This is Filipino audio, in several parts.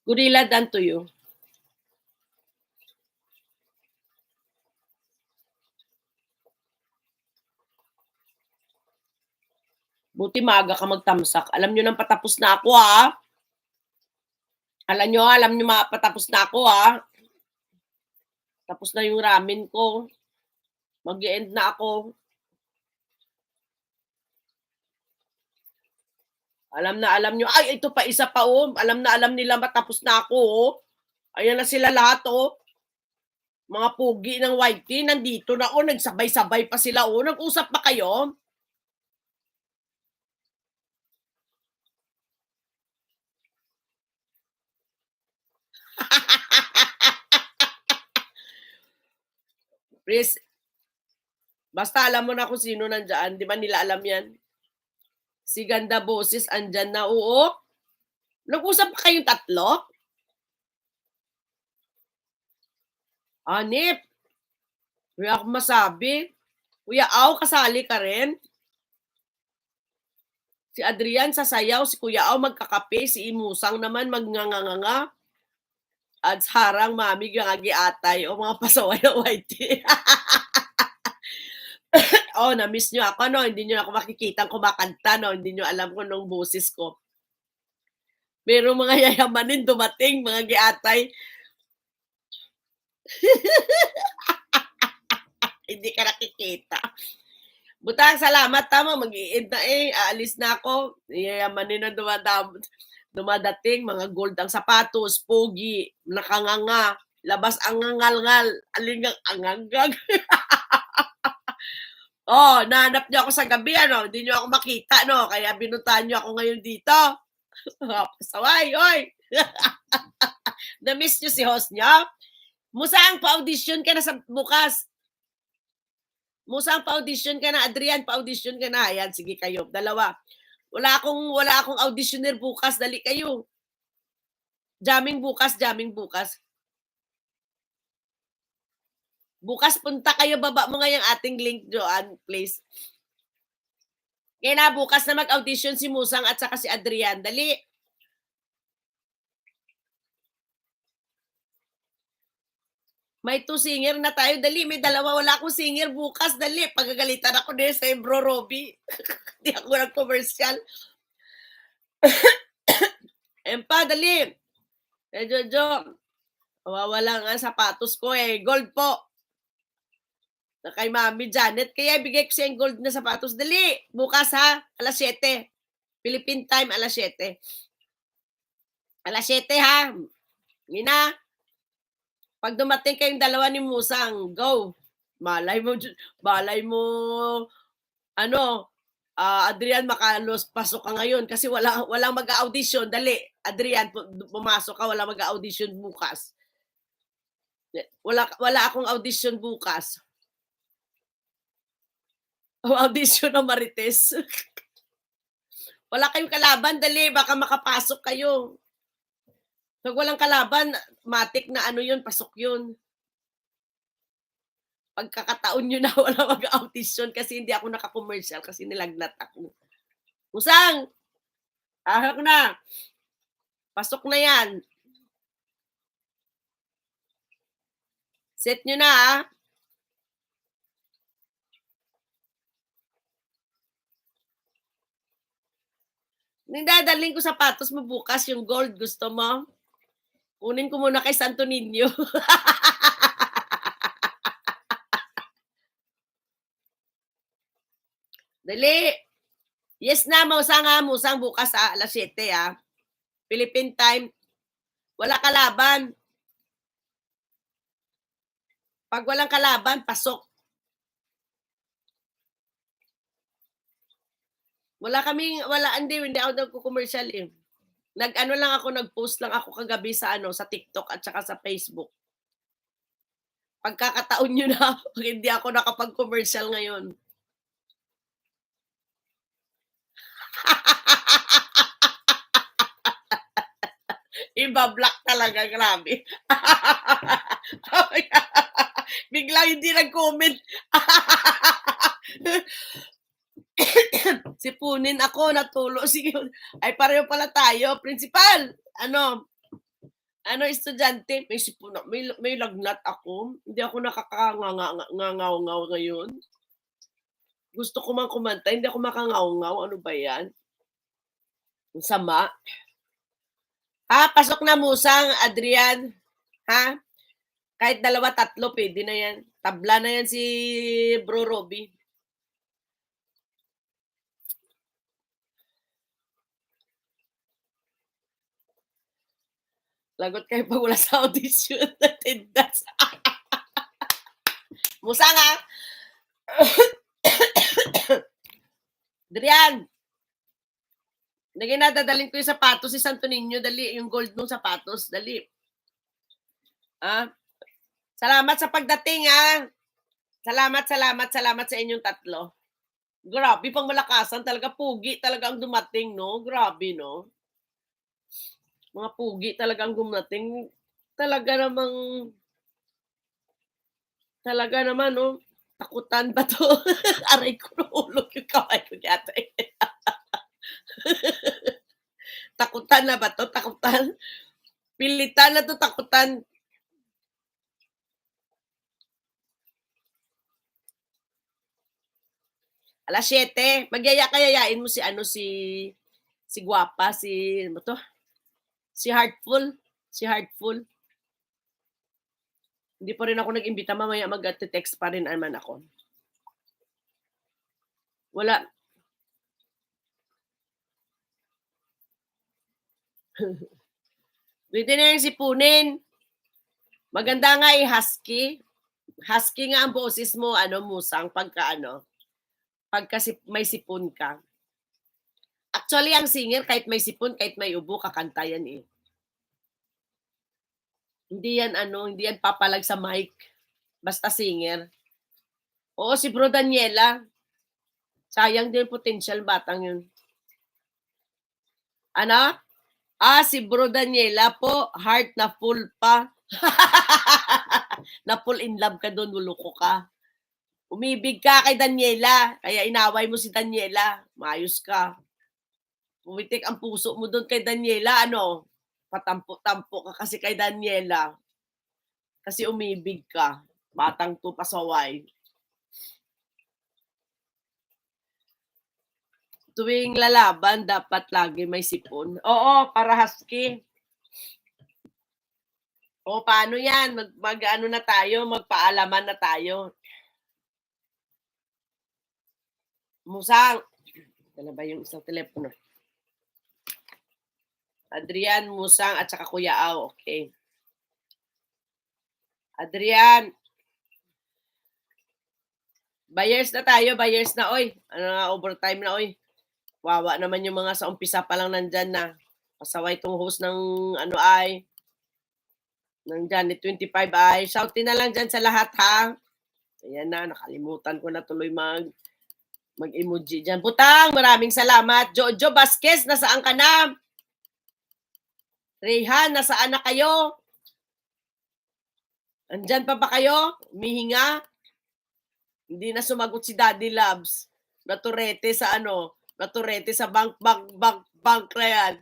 Gorilla done to you. Buti maaga ka magtamsak. Alam niyo nang patapos na ako, ha. Alam niyo patapos na ako, ha. Tapos na yung ramen ko. Mag-e-end na ako. Alam niyo. Ay, ito pa, isa pa, oh. Alam nila matapos na ako, oh. Ayan na sila lahat, oh. Mga pugi ng white tea, nandito na, oh. Nagsabay-sabay pa sila, oh. Nag-usap pa kayo? Please, basta alam mo na kung sino nandyan. Di ba nila alam yan? Si Ganda Boses, andyan na, oo. Nag-usap pa kayong tatlo? Anip. Wala akong masabi. Kuya Au, kasali ka rin? Si Adrian sasayaw, si Kuya Au magkakape, si Imusang naman magnganganga. At harang mami gangagiatay o mga pasaway na white. Oh, na-miss nyo ako, no? Hindi nyo ako makikita kumakanta, no? Hindi nyo alam ko nung boses ko. Merong mga yayamanin dumating, mga giatay. Hindi ka nakikita. Butang salamat, tama, mag-i-end na eh. Aalis na ako. Yayamanin na dumadating, mga gold ang sapatos, pogi, nakanganga, labas ang ngangal-ngal, alingang angangag. Oh, nahanap niyo ako sa gabi, ano? Hindi niyo ako makita, no? Kaya binuntahan niyo ako ngayon dito. Pasaway, oy! Na-miss niyo si host niyo? Musang pa-audition ka na sa bukas. Musang pa-audition ka na, Adrian, pa-audition ka na. Ayan, sige kayo, dalawa. Wala akong auditioner bukas, dali kayo. Jamming bukas. Bukas punta kayo, baba mo nga yung ating link, Joanne, please. Kaya na, bukas na mag-audition si Musang at saka si Adrian. Dali. May 2 singer na tayo. Dali, may dalawa. Wala akong singer bukas. Dali, pagagalitan ako din sa Bro Robbie. Hindi ako nag-commercial. Empa, dali. Jojo. Mawawala nga sapatos ko eh. Gold po. Na kay Mami Janet. Kaya bigay ko siya yung gold na sapatos. Dali, bukas ha. Alas 7. Philippine time, alas 7. Alas 7 ha. Mina. Pag dumating kayong dalawa ni Musang, go. Malay mo, Adrian, makalos pasok ka ngayon kasi walang mag-audition. Dali, Adrian, pumasok ka, walang mag-audition bukas. Wala akong audition bukas. Audition ng Marites. Wala kayong kalaban, dali, baka makapasok kayo. Pag walang kalaban, matik na yun, pasok yun. Pagkakataon nyo na wala mag-audition kasi hindi ako naka-commercial kasi nilagnat ako. Musang! Ahak na! Pasok na yan. Set nyo na, ha? Nagdadaling ko sapatos mo bukas, yung gold, gusto mo? Kunin ko muna kay Santo Niño. Dali. Yes na, Musang bukas alas 7 Philippine time. Wala kalaban. Pag walang kalaban, pasok. Hindi ako nagko-commercial eh. Nag-post lang ako kagabi sa sa TikTok at saka sa Facebook. Pagkakataon nyo na, hindi ako nakapag-commercial ngayon. Iba-block talaga, grabe. Biglang hindi nag-comment. Sipunin ako, natulo. Sige. Ay, pareho pala tayo. Principal, Ano, estudyante, may sipon may lagnat ako. Hindi ako ngangaw ngayon. Gusto ko mang kumanta, hindi ako makangaw-ngaw, ano ba 'yan? Ang sama. Pasok na musang, Adrian, ha? Kahit 2, 3 puwede na 'yan. Tabla na 'yan si Bro Robby. Lagot kayo 'pag wala sa audition, attendance. Musang, ha? Adrian, sige na, dadalhin ko yung sapatos si Santo Niño, dali, yung gold nung sapatos, dali. Salamat sa pagdating, Salamat sa inyong tatlo. Grabe, pang malakasan talaga, pugi talaga ang dumating, no? Grabe, no? Mga pugi talaga ang dumating. Talaga naman, no? Takutan ba to? Aray ko, nahulog yung kamay ko yata. Takutan na ba to? Takutan? Pilitan na to, takutan. Alas 7, magyaya-kayayain mo si si Guapa, ano to? Si Heartful. Hindi pa rin ako nag-imbita, mamaya mag-text pa rin naman ako. Wala. Pwede na yung sipunin. Maganda nga husky. Husky nga ang boses mo, musang, pagka may sipon ka. Actually, ang singer, kahit may sipon, kahit may ubo, kakanta yan eh. Hindi yan papalag sa mic. Basta singer. Oo, si Bro Daniela. Sayang din potential batang yun. Ano? Si Bro Daniela po, heart na full pa. Na full in love ka doon, luluko ka. Umibig ka kay Daniela, kaya inaway mo si Daniela. Maayos ka. Pumitik ang puso mo doon kay Daniela, patampo-tampo ka kasi kay Daniela. Kasi umibig ka. Batang to pasaway. Tuwing lalaban, dapat lagi may sipon. Oo, para husky. O, paano yan? Mag-ano na tayo, magpaalaman na tayo. Musang. Ano ba yung isang telepono? Adrian, Musang, at saka Kuya Au. Okay. Adrian. Buyers na tayo, buyers na, oy. Overtime na, oy. Wawa naman yung mga sa umpisa pa lang nandyan na. Pasaway tong host ng ng Janet 25 ay. Shoutin na lang dyan sa lahat, ha? Ayan na, nakalimutan ko na tuloy mag-emoji dyan. Butang, maraming salamat. Jojo Vasquez, nasaan ka na? Rayhan, nasaan na kayo? Andyan pa ba kayo? Umihinga? Hindi na sumagot si Daddy Labs. Naturete sa naturete sa bank na yan.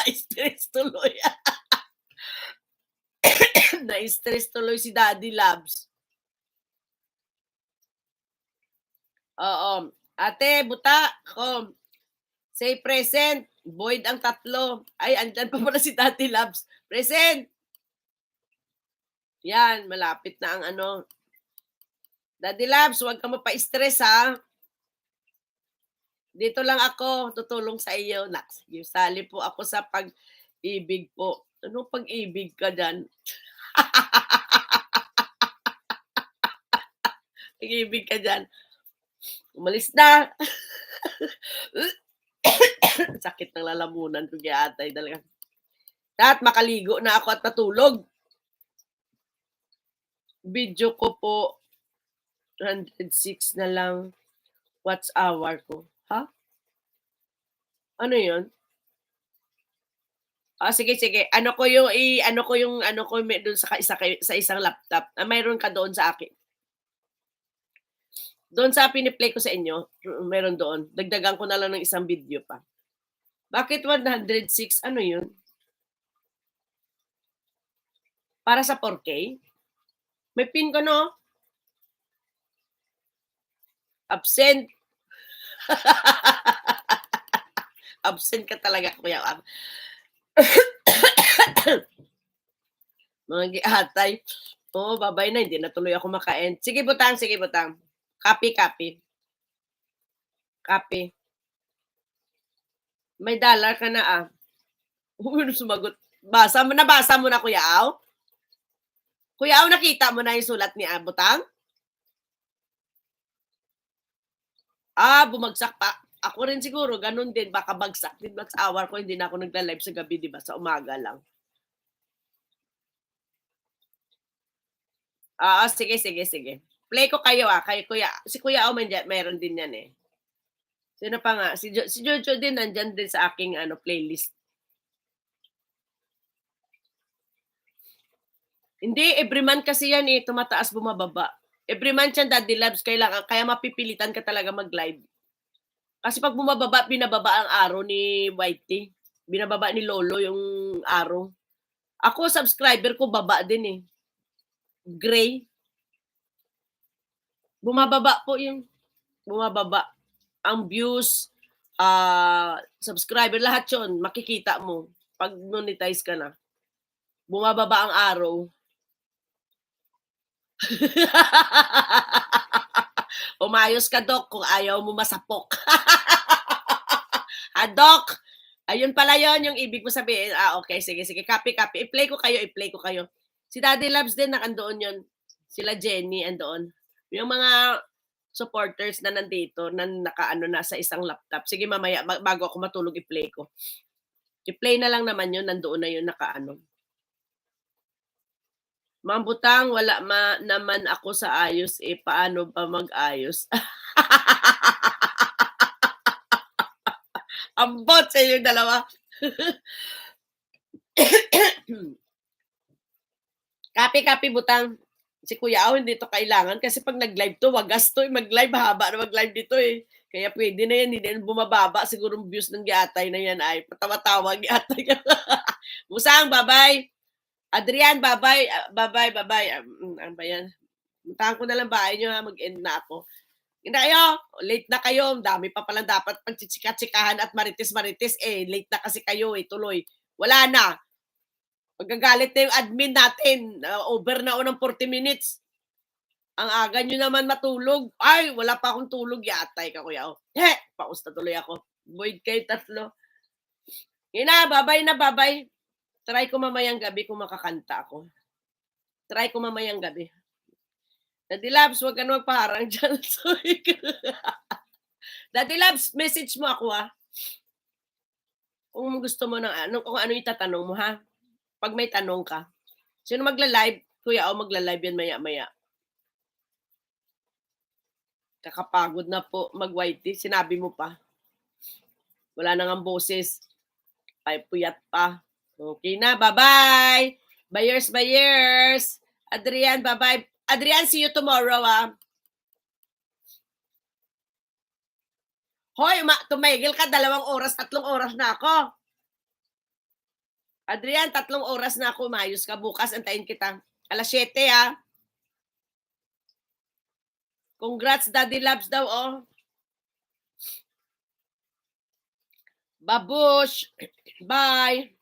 Na-stress tuloy. Na-stress tuloy si Daddy Labs. Oo. Ate, buta, say present. Void ang 3. Ay, andyan pa pala si Daddy Labs. Present. Yan, malapit na ang Daddy Labs, huwag ka mapa-stress, ha? Dito lang ako, tutulong sa iyo. Sali po ako sa pag-ibig po. Anong pag-ibig ka dyan? Pag-ibig ka dyan. Umalis na. Sakit ng lalamunan ko kaya atay talaga. At makaligo na ako at natulog. Video ko po 106 na lang. Watch hour ko. Ha? Ano 'yun? Sige. Ano ko doon sa isang laptop. Mayroon ka doon sa akin. Doon sa pini-play ko sa inyo, meron doon. Dagdagan ko na lang ng isang video pa. Bakit 106? Ano 'yun? Para sa 4K? May pin ka 'no? Absent. Absent ka talaga, Kuya Ab. Mga giatay. Oo, babay na, hindi na tuloy ako maka-end. Sige butang, sige butang. Copy, copy. Copy. May dollar ka na, ah. Uy, sumagot. Nabasa mo na, Kuya Aw? Kuya Aw, nakita mo na yung sulat ni Butang? Bumagsak pa. Ako rin siguro, ganun din. Baka bagsak din max hour ko. Hindi na ako nagla-live sa gabi, di ba? Sa umaga lang. Sige, sige, sige. Play ko kayo, Kay Kuya, si Kuya Aw, mayroon din yan, eh. Sino pa nga? Si Jojo din, nandyan din sa aking playlist. Hindi, every month kasi yan, eh. Tumataas, bumababa. Every month yan, Daddy Labs. Kaya mapipilitan ka talaga mag-live. Kasi pag bumababa, binababa ang araw ni Whitey. Binababa ni Lolo yung araw. Ako, subscriber ko, baba din eh. Gray. Bumababa po yung, bumababa. Ang views, subscriber, lahat yun, makikita mo. Pag monetize ka na. Bumababa ang araw. Umayos ka, Doc, kung ayaw mo masapok. Doc! Ayun pala yon yung ibig mo sabihin. Okay, sige, sige. Copy, copy. I-play ko kayo. Si Daddy Loves din, nakandoon yun. Sila Jenny, andoon. Yung mga supporters na nandito, na nakaano na sa isang laptop. Sige, mamaya, bago ako matulog, i-play ko. I-play na lang naman yun, nandoon na yun, nakaano. Mambutang, wala naman ako sa ayos, paano ba mag-ayos? Ambot sa inyong dalawa. Copy, butang. Si Kuya Aw, hindi to kailangan kasi pag nag-live to, wagas to. Mag-live, haba na mag-live dito eh. Kaya pwede na yan, hindi na bumababa. Siguro views ng giatay na yan ay patawa-tawa giatay. Musang, bye-bye. Adrian, bye-bye. Bye-bye. Ano ba yan? Puntahan ko na lang bahay nyo ha, mag-end na ako. Hindi kayo, late na kayo. Dami pa palang dapat pagtsitsika-tsikahan at marites-marites. Late na kasi kayo tuloy. Wala na. Magagalit na yung admin natin. Over na ng 40 minutes. Ang aga nyo naman matulog. Ay, wala pa akong tulog. Yatay ka, Kuya. Paus na tuloy ako. Void kayo tatlo. Yun na, bye-bye. Try ko mamayang gabi kung makakanta ako. Daddy Labs, huwag ka na magpaharang dyan. Daddy Labs, message mo ako Kung gusto mo kung ano itatanong mo ha. Pag may tanong ka. Sino magla-live? Kuya, magla-live yan maya-maya. Kakapagod na po mag-whitey. Sinabi mo pa. Wala nang ang boses. Ay, puyat pa. Okay na, bye-bye! Buyers! Adrian, bye-bye! Adrian, see you tomorrow, Hoy, tumigil ka, 2 oras, 3 oras na ako. Adrian, 3 oras na ako, umayos ka. Bukas, antayin kita. 7:00, Congrats, Daddy Labs daw, Babush! Bye!